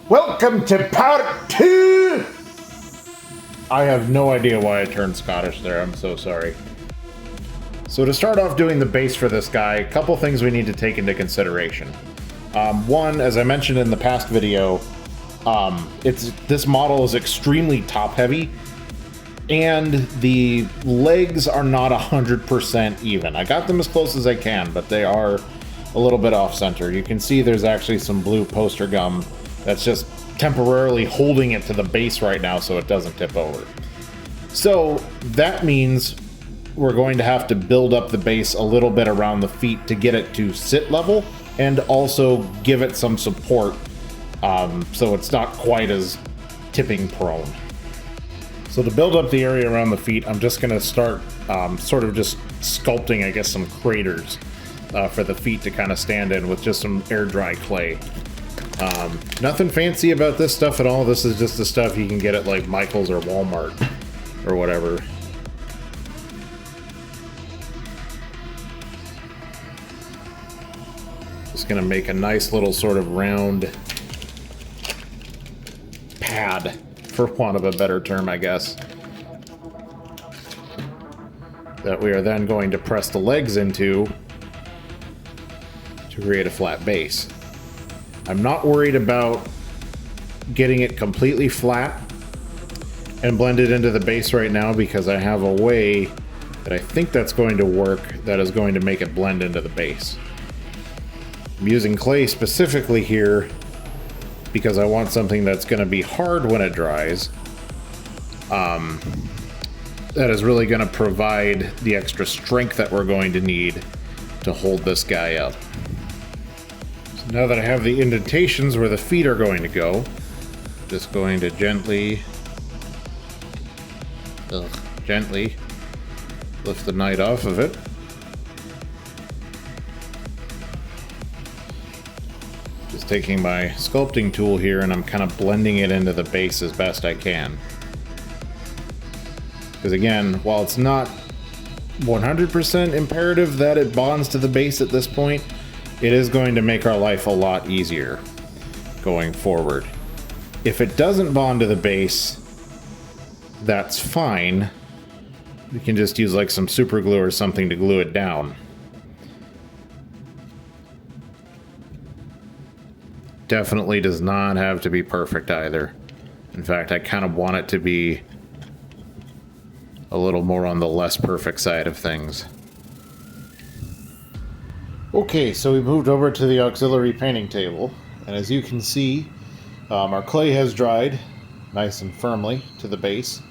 Welcome to part 2! I have no idea why I turned Scottish there, I'm so sorry. So to start off doing the base for this guy, a couple things we need to take into consideration. One, as I mentioned in the past video, this model is extremely top heavy, and the legs are not 100% even. I got them as close as I can, but they are a little bit off center. You can see there's actually some blue poster gum that's just temporarily holding it to the base right now so it doesn't tip over. So that means we're going to have to build up the base a little bit around the feet to get it to sit level and also give it some support so it's not quite as tipping prone. So to build up the area around the feet, I'm just going to start sort of just sculpting, I guess, some craters for the feet to kind of stand in with just some air dry clay. Nothing fancy about this stuff at all. This is just the stuff you can get at like Michael's or Walmart or whatever. Just gonna make a nice little sort of round pad, for want of a better term, I guess, that we are then going to press the legs into to create a flat base. I'm not worried about getting it completely flat and blended into the base right now because I have a way that I think that's going to work that is going to make it blend into the base. I'm using clay specifically here because I want something that's going to be hard when it dries. That is really going to provide the extra strength that we're going to need to hold this guy up. Now that I have the indentations where the feet are going to go, just going to gently lift the knight off of it. Just taking my sculpting tool here and I'm kind of blending it into the base as best I can. Because again, while it's not 100% imperative that it bonds to the base at this point, it is going to make our life a lot easier going forward. If it doesn't bond to the base, that's fine. We can just use like some super glue or something to glue it down. Definitely does not have to be perfect either. In fact, I kind of want it to be a little more on the less perfect side of things. Okay, so we moved over to the auxiliary painting table, and as you can see, our clay has dried nice and firmly to the base.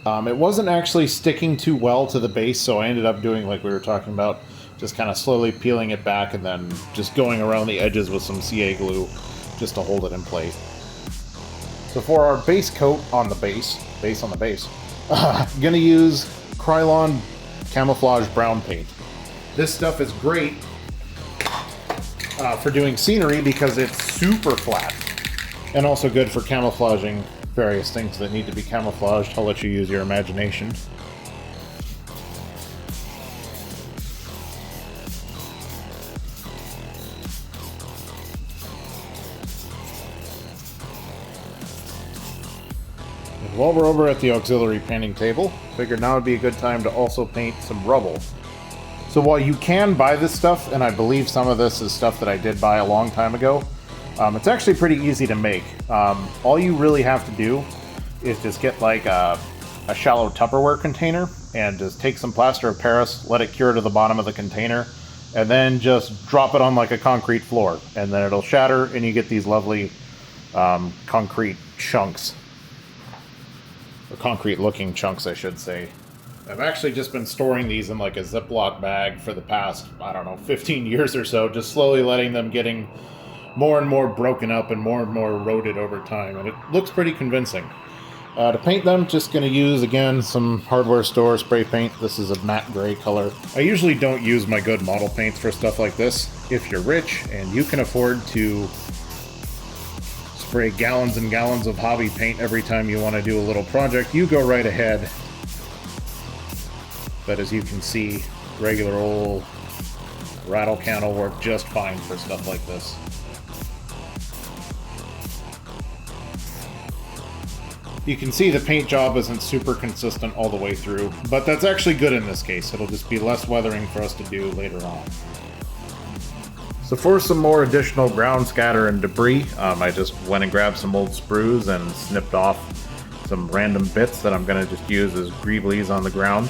It wasn't actually sticking too well to the base, so I ended up doing like we were talking about, just kind of slowly peeling it back and then just going around the edges with some CA glue just to hold it in place. So for our base coat on the base I'm gonna use Krylon Camouflage Brown Paint. This stuff is great for doing scenery because it's super flat and also good for camouflaging various things that need to be camouflaged. I'll let you use your imagination. And while we're over at the auxiliary painting table, figured now would be a good time to also paint some rubble. So while you can buy this stuff, and I believe some of this is stuff that I did buy a long time ago, it's actually pretty easy to make. All you really have to do is just get like a shallow Tupperware container and just take some plaster of Paris, let it cure to the bottom of the container, and then just drop it on like a concrete floor, and then it'll shatter and you get these lovely concrete chunks. Or concrete looking chunks, I should say. I've actually just been storing these in like a Ziploc bag for the past, I don't know, 15 years or so, just slowly letting them getting more and more broken up and more eroded over time, and it looks pretty convincing. To paint them, just going to use, again, some hardware store spray paint. This is a matte gray color. I usually don't use my good model paints for stuff like this. If you're rich and you can afford to spray gallons and gallons of hobby paint every time you want to do a little project, you go right ahead. But as you can see, regular old Rattle can will work just fine for stuff like this. You can see the paint job isn't super consistent all the way through, but that's actually good in this case. It'll just be less weathering for us to do later on. So for some more additional ground scatter and debris, I just went and grabbed some old sprues and snipped off some random bits that I'm going to just use as greeblies on the ground.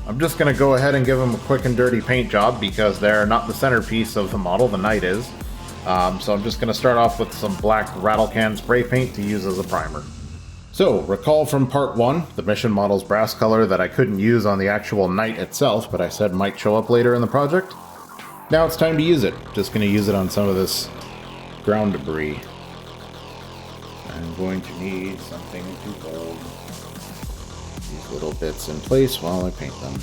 I'm just going to go ahead and give them a quick and dirty paint job because they're not the centerpiece of the model, the knight is. So I'm just going to start off with some black rattle can spray paint to use as a primer. So, recall from part 1, the mission model's brass color that I couldn't use on the actual knight itself, but I said might show up later in the project. Now it's time to use it. Just going to use it on some of this ground debris. I'm going to need something to hold these little bits in place while I paint them.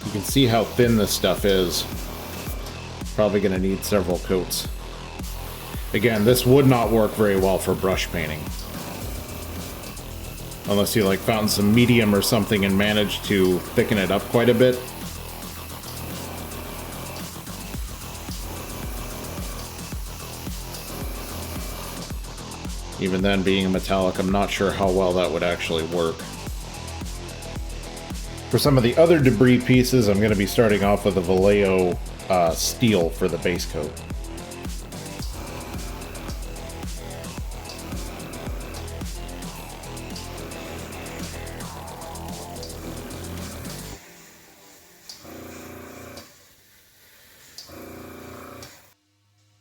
You can see how thin this stuff is. Probably going to need several coats. Again, this would not work very well for brush painting. Unless you like found some medium or something and managed to thicken it up quite a bit. Even then, being a metallic, I'm not sure how well that would actually work. For some of the other debris pieces, I'm going to be starting off with a Vallejo steel for the base coat.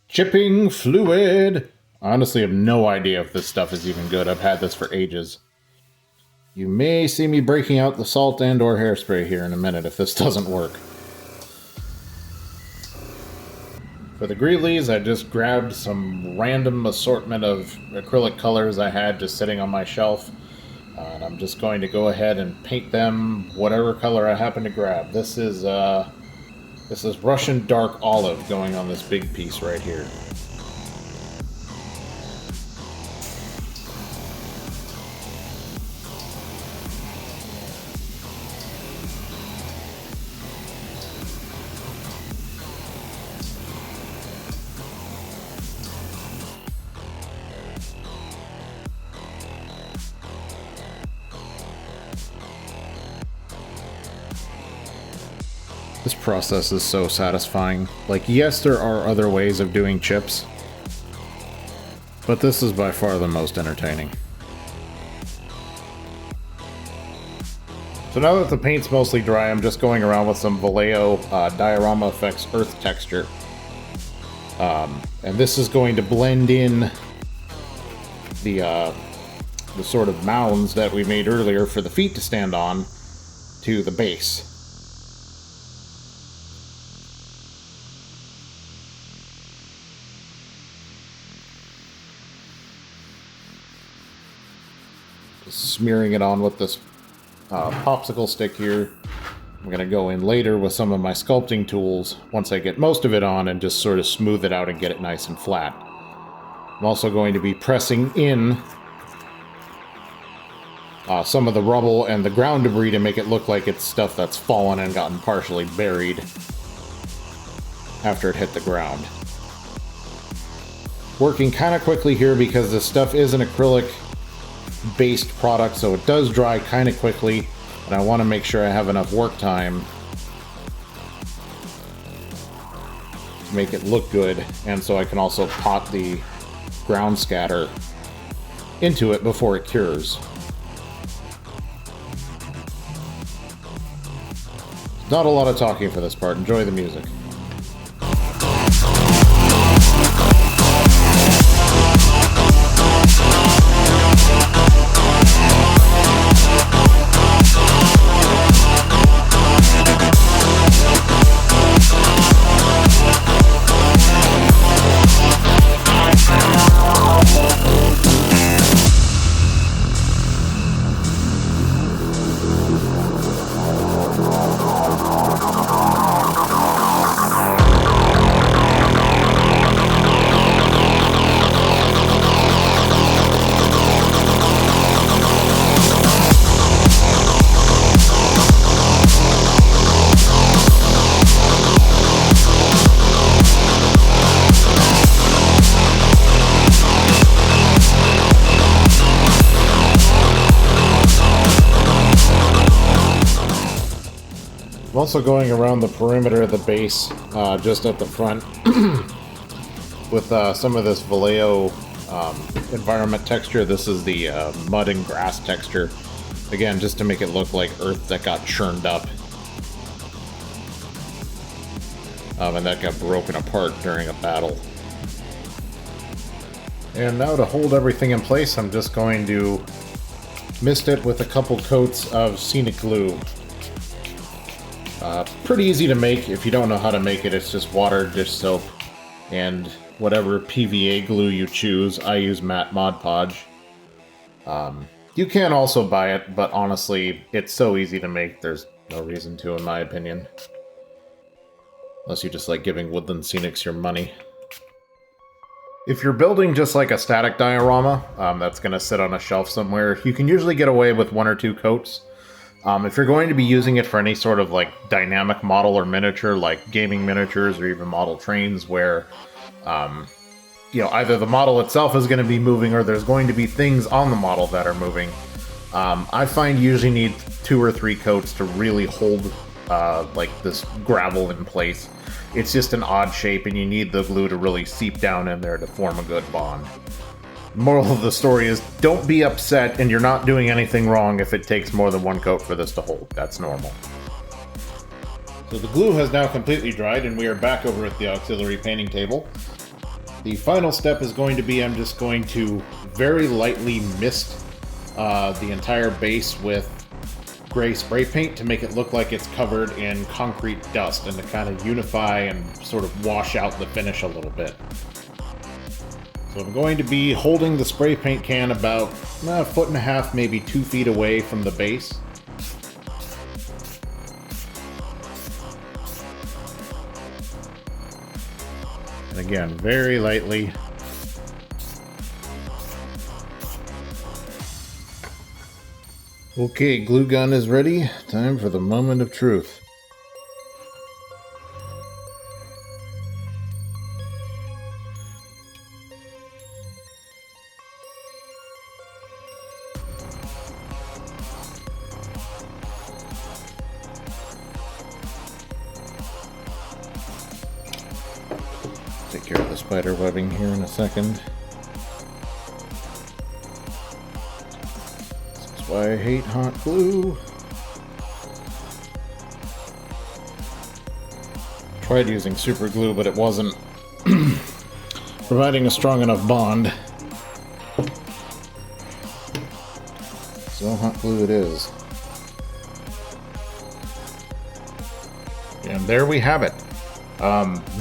Chipping fluid! I honestly have no idea if this stuff is even good. I've had this for ages. You may see me breaking out the salt and or hairspray here in a minute if this doesn't work. For the greeblies, I just grabbed some random assortment of acrylic colors I had just sitting on my shelf. And I'm just going to go ahead and paint them whatever color I happen to grab. This is Russian dark olive going on this big piece right here. This process is so satisfying. Like, yes, there are other ways of doing chips, but this is by far the most entertaining. So now that the paint's mostly dry, I'm just going around with some Vallejo Diorama Effects Earth Texture. And this is going to blend in the sort of mounds that we made earlier for the feet to stand on to the base. Smearing it on with this popsicle stick here. I'm going to go in later with some of my sculpting tools once I get most of it on and just sort of smooth it out and get it nice and flat. I'm also going to be pressing in some of the rubble and the ground debris to make it look like it's stuff that's fallen and gotten partially buried after it hit the ground. Working kind of quickly here because this stuff is an acrylic based product, so it does dry kind of quickly, and I want to make sure I have enough work time to make it look good, and so I can also pot the ground scatter into it before it cures. Not a lot of talking for this part. Enjoy the music. I'm also going around the perimeter of the base, just at the front, with some of this Vallejo environment texture. This is the mud and grass texture. Again, just to make it look like earth that got churned up. And that got broken apart during a battle. And now to hold everything in place, I'm just going to mist it with a couple coats of scenic glue. Pretty easy to make. If you don't know how to make it, it's just water, dish soap, and whatever PVA glue you choose. I use matte Mod Podge. You can also buy it, but honestly, it's so easy to make, there's no reason to, in my opinion. Unless you just like giving Woodland Scenics your money. If you're building just like a static diorama that's going to sit on a shelf somewhere, you can usually get away with 1 or 2 coats. If you're going to be using it for any sort of like dynamic model or miniature, like gaming miniatures or even model trains where, you know, either the model itself is going to be moving or there's going to be things on the model that are moving, I find you usually need 2 or 3 coats to really hold like this gravel in place. It's just an odd shape and you need the glue to really seep down in there to form a good bond. Moral of the story is, don't be upset, and you're not doing anything wrong if it takes more than 1 coat for this to hold. That's normal. So the glue has now completely dried, and we are back over at the auxiliary painting table. The final step is going to be, I'm just going to very lightly mist the entire base with gray spray paint to make it look like it's covered in concrete dust and to kind of unify and sort of wash out the finish a little bit. So I'm going to be holding the spray paint can about 1.5 foot, maybe 2 feet away from the base. And again, very lightly. Okay, glue gun is ready. Time for the moment of truth. Take care of the spider webbing here in a second. That's why I hate hot glue. Tried using super glue, but it wasn't providing a strong enough bond. So hot glue it is. And there we have it.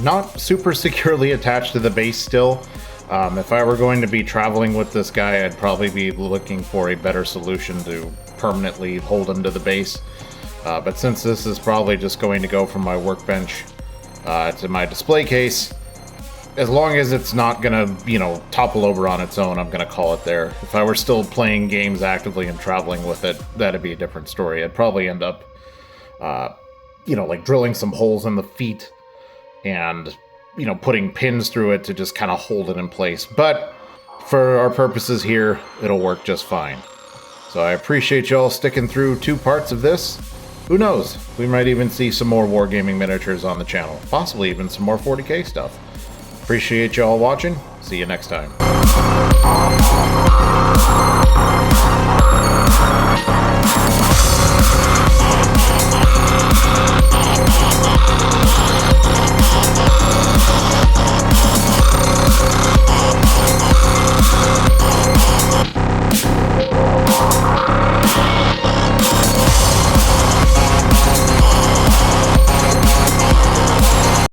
Not super securely attached to the base still. If I were going to be traveling with this guy, I'd probably be looking for a better solution to permanently hold him to the base. But since this is probably just going to go from my workbench to my display case, as long as it's not gonna, you know, topple over on its own, I'm gonna call it there. If I were still playing games actively and traveling with it, that'd be a different story. I'd probably end up, you know, like drilling some holes in the feet and, you know, putting pins through it to just kind of hold it in place. But for our purposes here, it'll work just fine. So I appreciate y'all sticking through 2 parts of this. Who knows? We might even see some more wargaming miniatures on the channel. Possibly even some more 40k stuff. Appreciate y'all watching. See you next time.